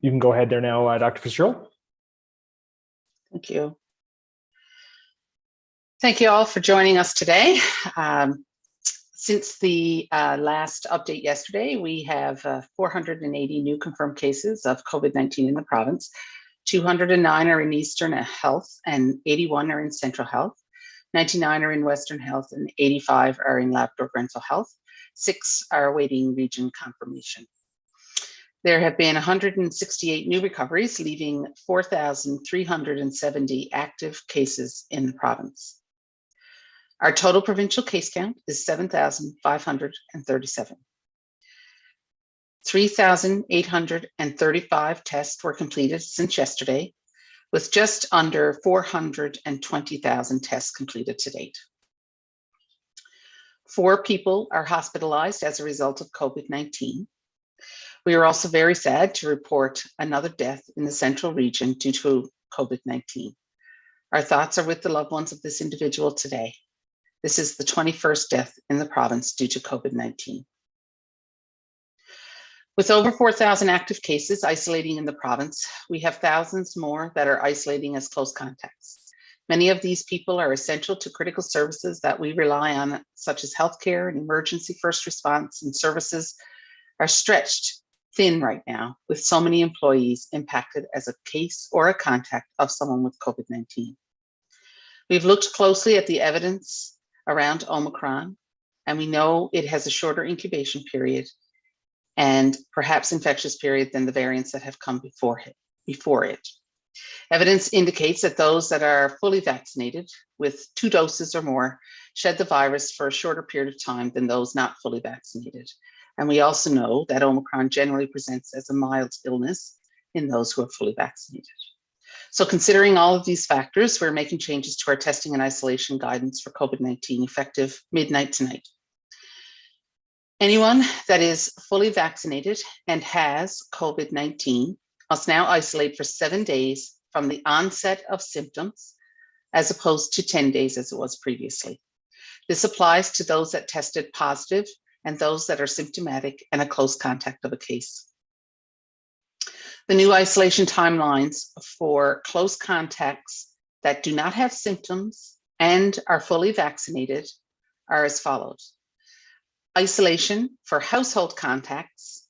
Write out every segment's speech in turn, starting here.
You can go ahead there now, Dr. Fitzgerald. Thank you. Thank you all for joining us today. Since the last update yesterday, we have 480 new confirmed cases of COVID-19 in the province. 209 are in Eastern Health and 81 are in Central Health. 99 are in Western Health and 85 are in Labrador Health. 6 are awaiting region confirmation. There have been 168 new recoveries, leaving 4,370 active cases in the province. Our total provincial case count is 7,537. 3,835 tests were completed since yesterday, with just under 420,000 tests completed to date. 4 people are hospitalized as a result of COVID-19. We are also very sad to report another death in the central region due to COVID-19. Our thoughts are with the loved ones of this individual today. This is the 21st death in the province due to COVID-19. With over 4,000 active cases isolating in the province, we have thousands more that are isolating as close contacts. Many of these people are essential to critical services that we rely on, such as healthcare and emergency first response, and services are stretched thin right now, with so many employees impacted as a case or a contact of someone with COVID-19. We've looked closely at the evidence around Omicron, and we know it has a shorter incubation period and perhaps infectious period than the variants that have come before it. Evidence indicates that those that are fully vaccinated with 2 doses or more shed the virus for a shorter period of time than those not fully vaccinated. And we also know that Omicron generally presents as a mild illness in those who are fully vaccinated. So considering all of these factors, we're making changes to our testing and isolation guidance for COVID-19 effective midnight tonight. Anyone that is fully vaccinated and has COVID-19 must now isolate for 7 days from the onset of symptoms, as opposed to 10 days as it was previously. This applies to those that tested positive and those that are symptomatic and a close contact of a case. The new isolation timelines for close contacts that do not have symptoms and are fully vaccinated are as follows. Isolation for household contacts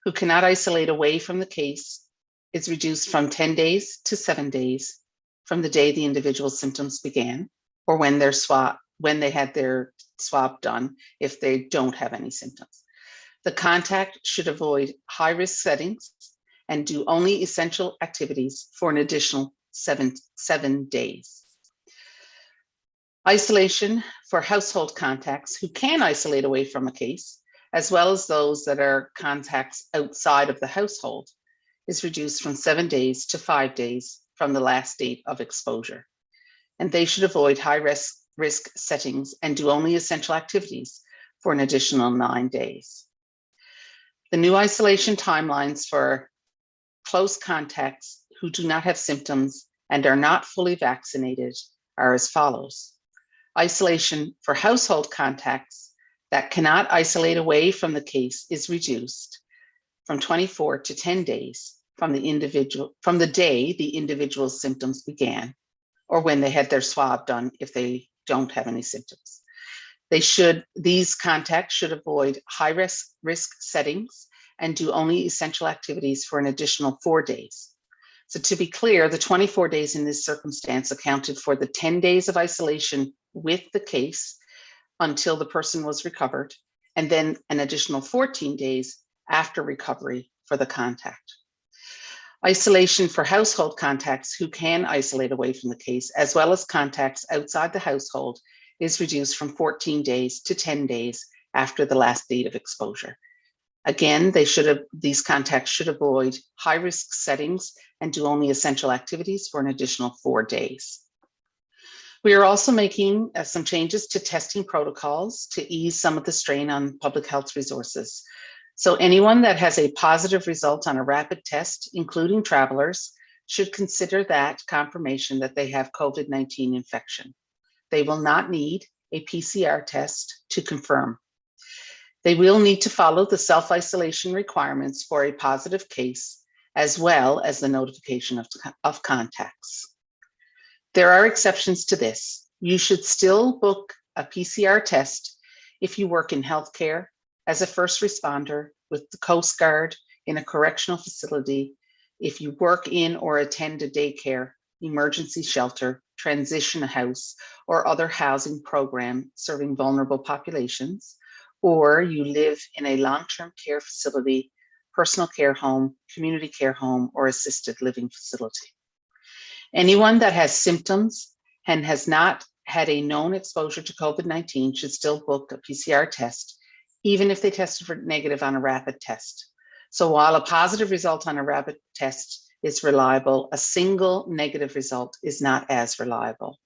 who cannot isolate away from the case is reduced from 10 days to 7 days from the day the individual's symptoms began, or when they had their swab done, if they don't have any symptoms. The contact should avoid high-risk settings and do only essential activities for an additional seven days. Isolation for household contacts who can isolate away from a case, as well as those that are contacts outside of the household, is reduced from 7 days to 5 days from the last date of exposure. And they should avoid high-risk settings and do only essential activities for an additional 9 days. The new isolation timelines for close contacts who do not have symptoms and are not fully vaccinated are as follows. Isolation for household contacts that cannot isolate away from the case is reduced from 24 to 10 days from the day the individual's symptoms began, or when they had their swab done if they don't have any symptoms. These contacts should avoid high-risk settings and do only essential activities for an additional 4 days. So to be clear, the 24 days in this circumstance accounted for the 10 days of isolation with the case until the person was recovered, and then an additional 14 days after recovery for the contact. Isolation for household contacts who can isolate away from the case, as well as contacts outside the household, is reduced from 14 days to 10 days after the last date of exposure. Again, these contacts should avoid high-risk settings and do only essential activities for an additional 4 days. We are also making some changes to testing protocols to ease some of the strain on public health resources. So anyone that has a positive result on a rapid test, including travelers, should consider that confirmation that they have COVID-19 infection. They will not need a PCR test to confirm. They will need to follow the self-isolation requirements for a positive case as well as the notification of contacts. There are exceptions to this. You should still book a PCR test if you work in healthcare, as a first responder, with the Coast Guard, in a correctional facility, if you work in or attend a daycare, emergency shelter, transition house, or other housing program serving vulnerable populations, or you live in a long-term care facility, personal care home, community care home, or assisted living facility. Anyone that has symptoms and has not had a known exposure to COVID-19 should still book a PCR test, even if they tested for negative on a rapid test. So while a positive result on a rapid test is reliable, a single negative result is not as reliable.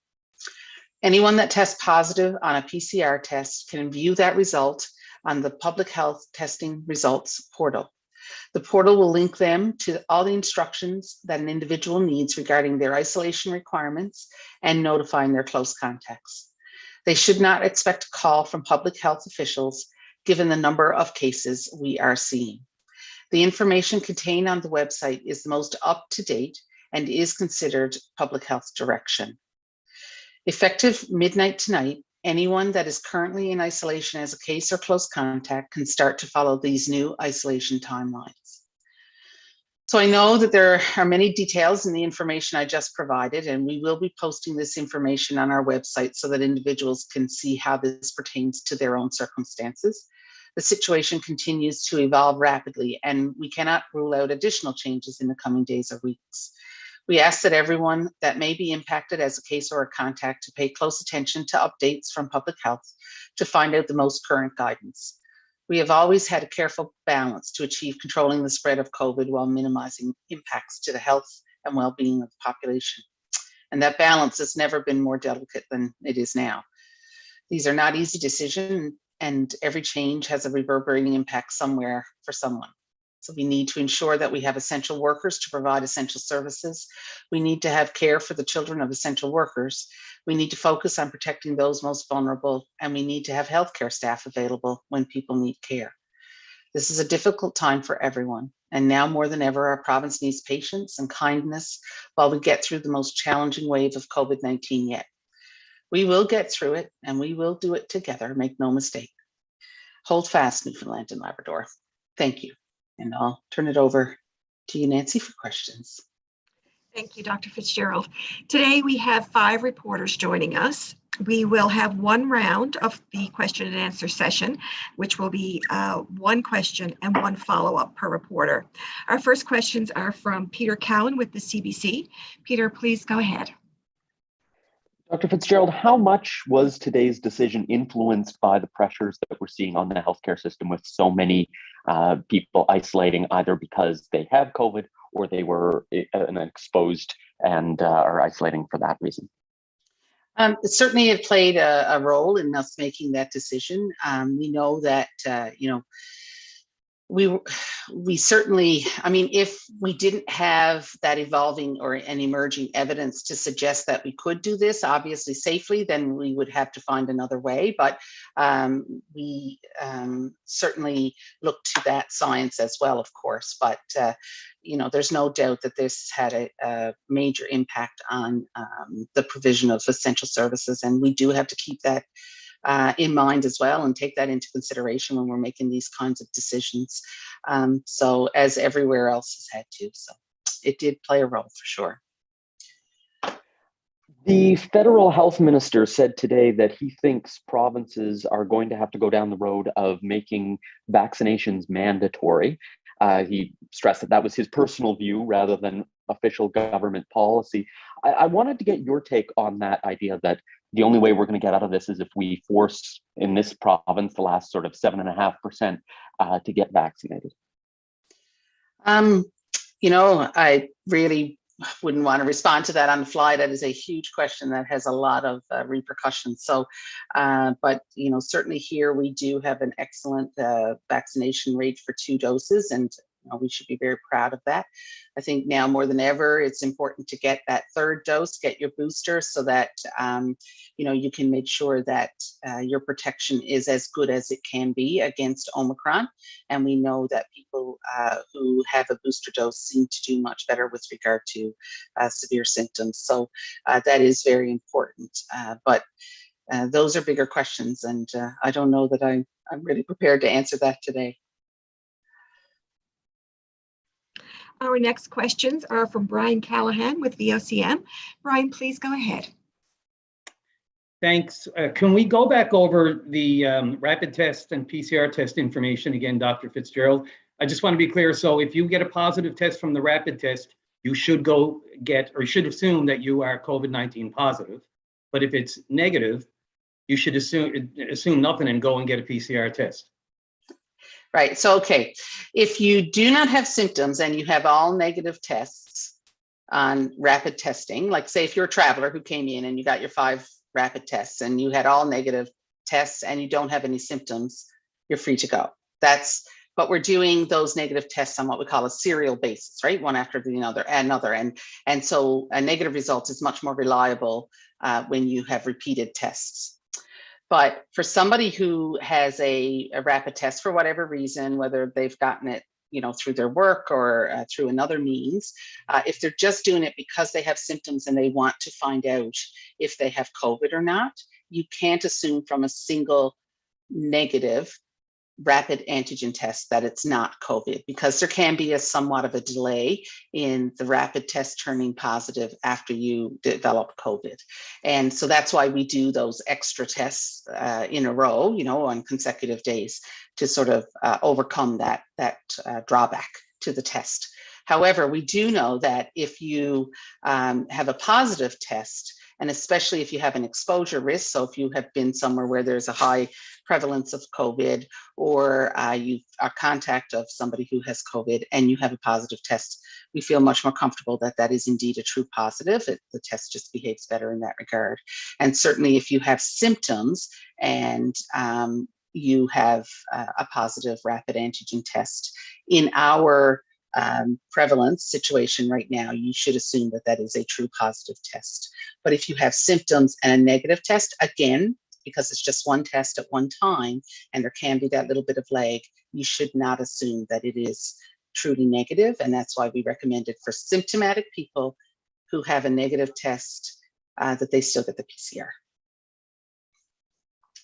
Anyone that tests positive on a PCR test can view that result on the Public Health Testing Results portal. The portal will link them to all the instructions that an individual needs regarding their isolation requirements and notifying their close contacts. They should not expect a call from public health officials given the number of cases we are seeing. The information contained on the website is the most up-to-date and is considered public health direction. Effective midnight tonight, anyone that is currently in isolation as a case or close contact can start to follow these new isolation timelines. So I know that there are many details in the information I just provided, and we will be posting this information on our website so that individuals can see how this pertains to their own circumstances. The situation continues to evolve rapidly, and we cannot rule out additional changes in the coming days or weeks. We ask that everyone that may be impacted as a case or a contact to pay close attention to updates from public health to find out the most current guidance. We have always had a careful balance to achieve controlling the spread of COVID while minimizing impacts to the health and well-being of the population. And that balance has never been more delicate than it is now. These are not easy decisions, and every change has a reverberating impact somewhere for someone. So we need to ensure that we have essential workers to provide essential services. We need to have care for the children of essential workers. We need to focus on protecting those most vulnerable, and we need to have healthcare staff available when people need care. This is a difficult time for everyone, and now more than ever, our province needs patience and kindness while we get through the most challenging wave of COVID-19 yet. We will get through it, and we will do it together, make no mistake. Hold fast, Newfoundland and Labrador. Thank you. And I'll turn it over to you, Nancy, for questions. Thank you, Dr. Fitzgerald. Today we have 5 reporters joining us. We will have one round of the question and answer session, which will be 1 question and 1 follow-up per reporter. Our first questions are from Peter Cowan with the CBC. Peter, please go ahead. Dr. Fitzgerald, how much was today's decision influenced by the pressures that we're seeing on the healthcare system with so many people isolating either because they have COVID or they were exposed and are isolating for that reason? Certainly it played a role in us making that decision. We know that, we certainly, I mean, if we didn't have that evolving or an emerging evidence to suggest that we could do this, obviously safely, then we would have to find another way. But we certainly look to that science as well, of course. But, there's no doubt that this had a major impact on the provision of essential services. And we do have to keep that in mind as well and take that into consideration when we're making these kinds of decisions. So as everywhere else has had to, so it did play a role for sure. The federal health minister said today that he thinks provinces are going to have to go down the road of making vaccinations mandatory. He stressed that that was his personal view rather than official government policy. I wanted to get your take on that idea that the only way we're going to get out of this is if we force in this province the last sort of 7.5% to get vaccinated. I really wouldn't want to respond to that on the fly. That is a huge question that has a lot of repercussions. So, but certainly here we do have an excellent vaccination rate for 2 doses, and we should be very proud of that. I think now more than ever, it's important to get that third dose, get your booster, so that you can make sure that your protection is as good as it can be against Omicron. And we know that people who have a booster dose seem to do much better with regard to severe symptoms. So that is very important. But those are bigger questions, and I don't know that I'm really prepared to answer that today. Our next questions are from Brian Callahan with VOCM. Brian, please go ahead. Thanks. Can we go back over the rapid test and PCR test information again, Dr. Fitzgerald? I just want to be clear. So if you get a positive test from the rapid test, you should go get, or you should assume that you are COVID-19 positive. But if it's negative, you should assume nothing and go and get a PCR test. Right. So, okay, if you do not have symptoms and you have all negative tests on rapid testing, like say if you're a traveler who came in and you got your 5 rapid tests and you had all negative tests and you don't have any symptoms, you're free to go. But we're doing those negative tests on what we call a serial basis, right? One after the other and another. And so a negative result is much more reliable when you have repeated tests. But for somebody who has a rapid test for whatever reason, whether they've gotten it, through their work or through another means, if they're just doing it because they have symptoms and they want to find out if they have COVID or not, you can't assume from a single negative rapid antigen test that it's not COVID, because there can be somewhat of a delay in the rapid test turning positive after you develop COVID. And so that's why we do those extra tests in a row, on consecutive days to sort of overcome that drawback to the test. However, we do know that if you have a positive test, and especially if you have an exposure risk, so if you have been somewhere where there's a high prevalence of COVID, or you are contact of somebody who has COVID and you have a positive test, we feel much more comfortable that that is indeed a true positive. The test just behaves better in that regard. And certainly if you have symptoms and you have a positive rapid antigen test, in our prevalence situation right now, you should assume that that is a true positive test. But if you have symptoms and a negative test, again, because it's just one test at one time, and there can be that little bit of lag, you should not assume that it is truly negative. And that's why we recommend it for symptomatic people who have a negative test, that they still get the PCR.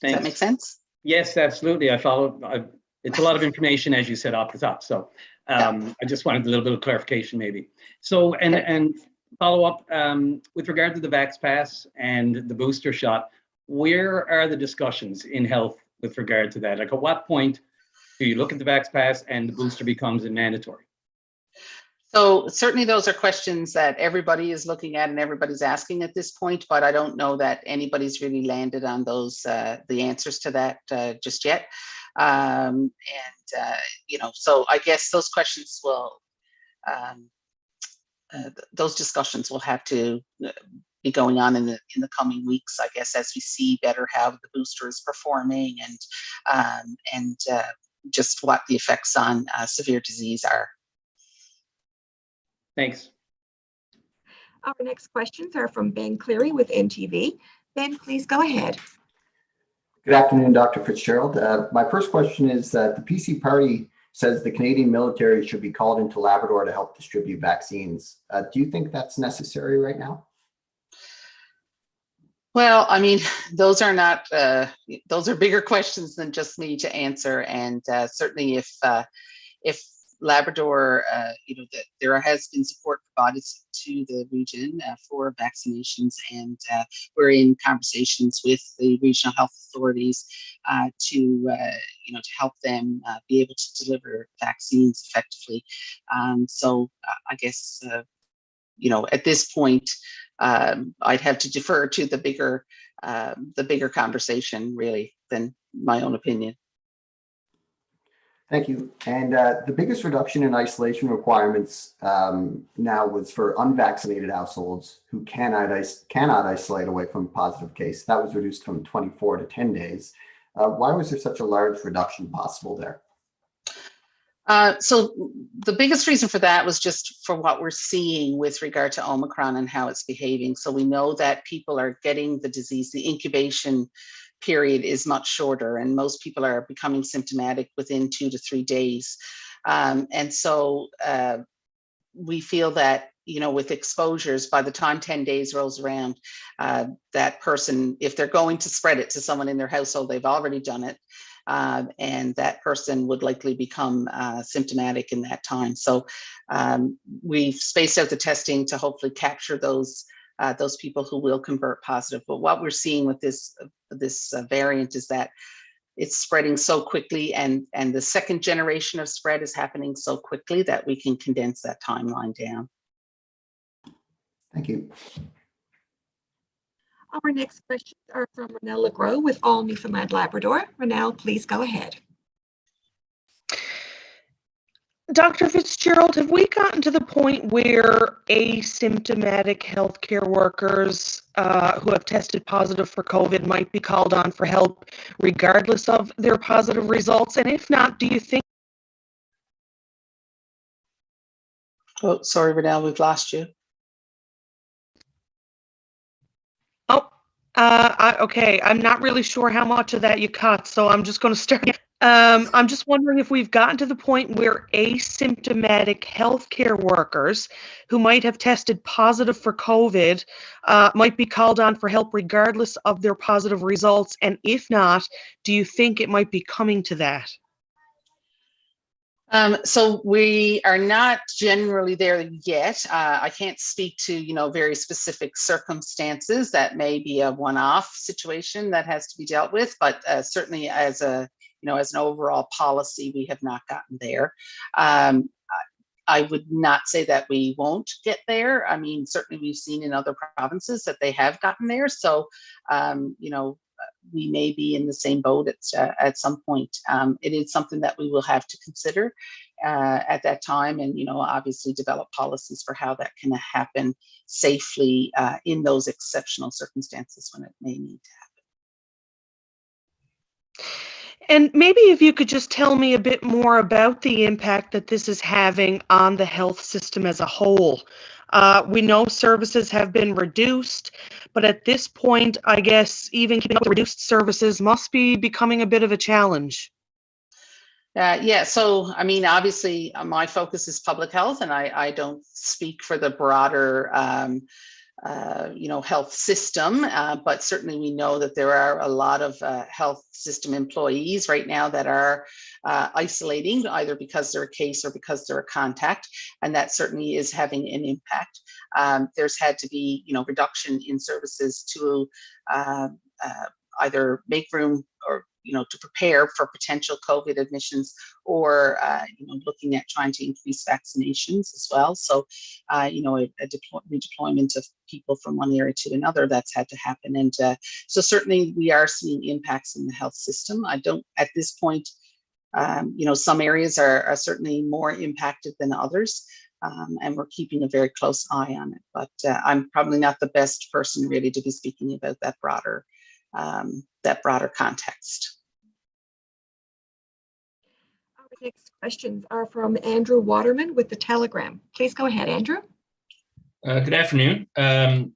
Thanks. Does that make sense? Yes, absolutely. I follow. It's a lot of information, as you said, off the top. So I just wanted a little bit of clarification, maybe. So, and follow up with regard to the Vax Pass and the booster shot, where are the discussions in health with regard to that? Like, at what point do you look at the Vax Pass and the booster becomes mandatory? So certainly those are questions that everybody is looking at and everybody's asking at this point, but I don't know that anybody's really landed on those, the answers to that just yet. So I guess those questions will, those discussions will have to be going on in the coming weeks, I guess, as we see better how the booster is performing and just what the effects on severe disease are. Thanks. Our next questions are from Ben Cleary with NTV. Ben, please go ahead. Good afternoon, Dr. Fitzgerald. My first question is that the PC Party says the Canadian military should be called into Labrador to help distribute vaccines. Do you think that's necessary right now? Well, I mean, those are not, those are bigger questions than just me to answer. And certainly if Labrador, there has been support provided to the region for vaccinations, and we're in conversations with the regional health authorities to help them be able to deliver vaccines effectively. So I guess at this point, I'd have to defer to the bigger conversation, really, than my own opinion. Thank you. And the biggest reduction in isolation requirements now was for unvaccinated households who cannot isolate away from a positive case. That was reduced from 24 to 10 days. Why was there such a large reduction possible there? So the biggest reason for that was just for what we're seeing with regard to Omicron and how it's behaving. So we know that people are getting the disease, the incubation period is much shorter, and most people are becoming symptomatic within 2 to 3 days. And so we feel that, with exposures, by the time 10 days rolls around, that person, if they're going to spread it to someone in their household, they've already done it. And that person would likely become symptomatic in that time. So we've spaced out the testing to hopefully capture those people who will convert positive. But what we're seeing with this variant is that it's spreading so quickly, and the second generation of spread is happening so quickly that we can condense that timeline down. Thank you. Our next questions are from Ronelle Legros with All Newfoundland Labrador. Ronelle, please go ahead. Dr. Fitzgerald, have we gotten to the point where asymptomatic healthcare workers who have tested positive for COVID might be called on for help regardless of their positive results? And if not, do you think? Oh, sorry, Ronelle, we've lost you. Okay, I'm not really sure how much of that you caught, so I'm just going to start. I'm just wondering if we've gotten to the point where asymptomatic healthcare workers who might have tested positive for COVID might be called on for help regardless of their positive results. And if not, do you think it might be coming to that? So we are not generally there yet. I can't speak to, very specific circumstances. That may be a one-off situation that has to be dealt with, but certainly as an overall policy, we have not gotten there. I would not say that we won't get there. I mean, certainly we've seen in other provinces that they have gotten there. So, we may be in the same boat at some point. It is something that we will have to consider at that time, and obviously develop policies for how that can happen safely in those exceptional circumstances when it may need to happen. And maybe if you could just tell me a bit more about the impact that this is having on the health system as a whole. We know services have been reduced, but at this point, I guess even keeping up with reduced services must be becoming a bit of a challenge. Yeah, so I mean, obviously my focus is public health, and I don't speak for the broader health system, but certainly we know that there are a lot of health system employees right now that are isolating, either because they're a case or because they're a contact, and that certainly is having an impact. There's had to be, reduction in services to either make room or to prepare for potential COVID admissions, or looking at trying to increase vaccinations as well. So, a redeployment of people from one area to another, that's had to happen. And so certainly we are seeing impacts in the health system. I don't, at this point, some areas are certainly more impacted than others. And we're keeping a very close eye on it. But I'm probably not the best person really to be speaking about that broader context. Our next questions are from Andrew Waterman with The Telegram. Please go ahead, Andrew. Good afternoon.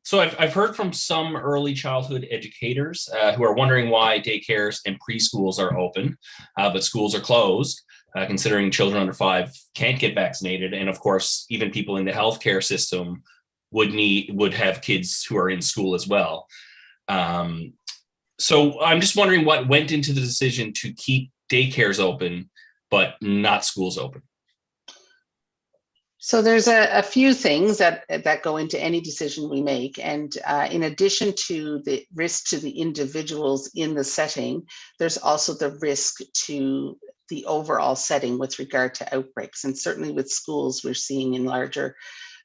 So I've heard from some early childhood educators who are wondering why daycares and preschools are open, but schools are closed, considering children under 5 can't get vaccinated. And of course, even people in the healthcare system would have kids who are in school as well. So I'm just wondering what went into the decision to keep daycares open, but not schools open. So there's a few things that go into any decision we make. And in addition to the risk to the individuals in the setting, there's also the risk to the overall setting with regard to outbreaks. And certainly with schools, we're seeing in larger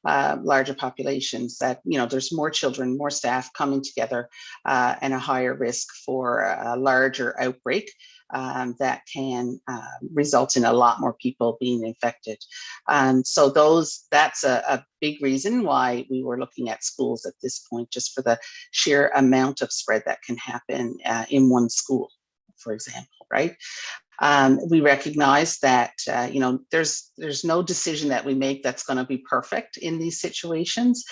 populations that, there's more children, more staff coming together, and a higher risk for a larger outbreak that can result in a lot more people being infected. So that's a big reason why we were looking at schools at this point, just for the sheer amount of spread that can happen in one school, for example, right? We recognize that there's no decision that we make that's going to be perfect in these situations.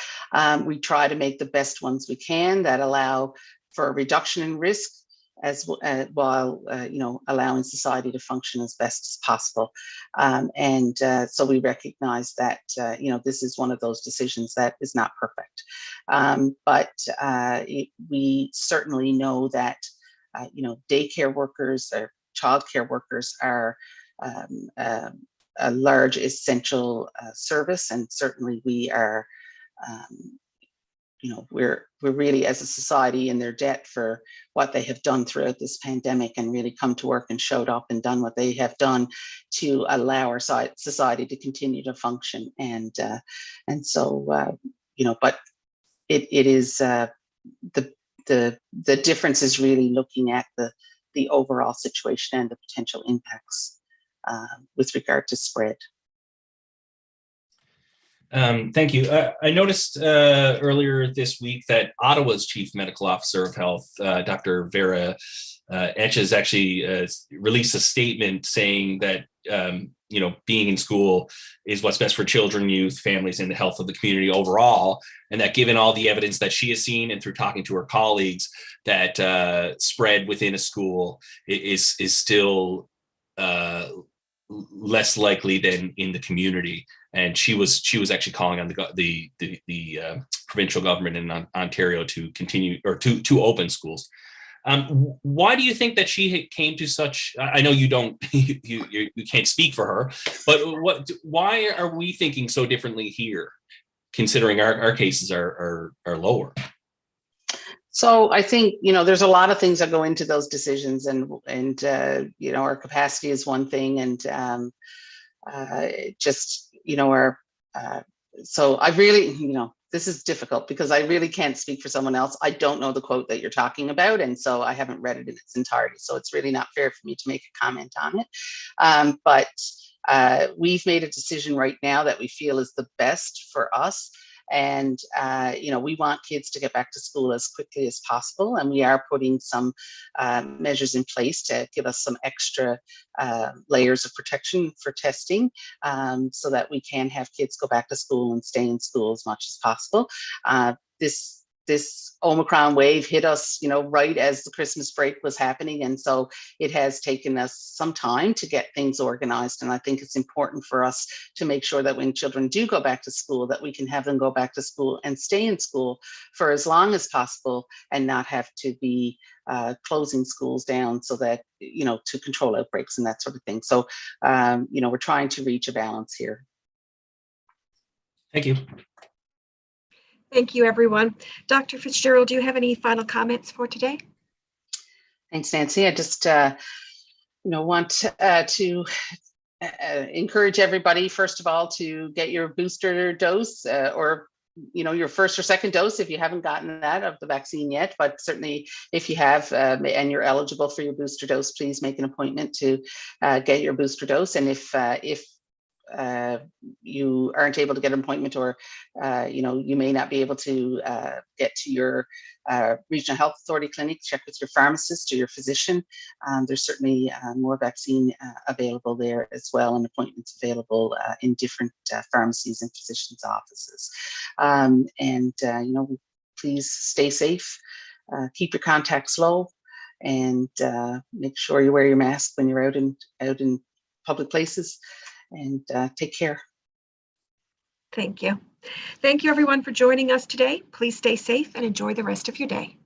We try to make the best ones we can that allow for a reduction in risk, as while allowing society to function as best as possible. So we recognize that this is one of those decisions that is not perfect, but we certainly know that daycare workers or childcare workers are a large essential service, and certainly we are we're really, as a society, in their debt for what they have done throughout this pandemic, and really come to work and showed up and done what they have done to allow our society to continue to function. And so but it is the difference is really looking at the overall situation and the potential impacts with regard to spread. Thank you. I noticed earlier this week that Ottawa's Chief Medical Officer of Health, Dr. Vera Etches, actually released a statement saying that being in school is what's best for children, youth, families, and the health of the community overall, and that given all the evidence that she has seen and through talking to her colleagues, that spread within a school is still less likely than in the community. And she was actually calling on the provincial government in Ontario to continue or to open schools. Why do you think that she came to such? I know you don't, you can't speak for her, but why are we thinking so differently here, considering our cases are lower? So I think there's a lot of things that go into those decisions, and our capacity is one thing, and so I really, this is difficult because I really can't speak for someone else. I don't know the quote that you're talking about, and so I haven't read it in its entirety. So it's really not fair for me to make a comment on it. But we've made a decision right now that we feel is the best for us. And, we want kids to get back to school as quickly as possible. And we are putting some measures in place to give us some extra layers of protection for testing, so that we can have kids go back to school and stay in school as much as possible. This Omicron wave hit us, right as the Christmas break was happening. And so it has taken us some time to get things organized. And I think it's important for us to make sure that when children do go back to school, that we can have them go back to school and stay in school for as long as possible, and not have to be closing schools down, so that, to control outbreaks and that sort of thing. So, we're trying to reach a balance here. Thank you. Thank you, everyone. Dr. Fitzgerald, do you have any final comments for today? Thanks, Nancy. I just, want to encourage everybody, first of all, to get your booster dose, or your first or second dose if you haven't gotten that of the vaccine yet. But certainly, if you have and you're eligible for your booster dose, please make an appointment to get your booster dose. And if you aren't able to get an appointment, or you may not be able to get to your regional health authority clinic, check with your pharmacist or your physician. There's certainly more vaccine available there as well, and appointments available in different pharmacies and physicians' offices. Please stay safe, keep your contacts low, and make sure you wear your mask when you're out in public places. And take care. Thank you. Thank you, everyone, for joining us today. Please stay safe and enjoy the rest of your day.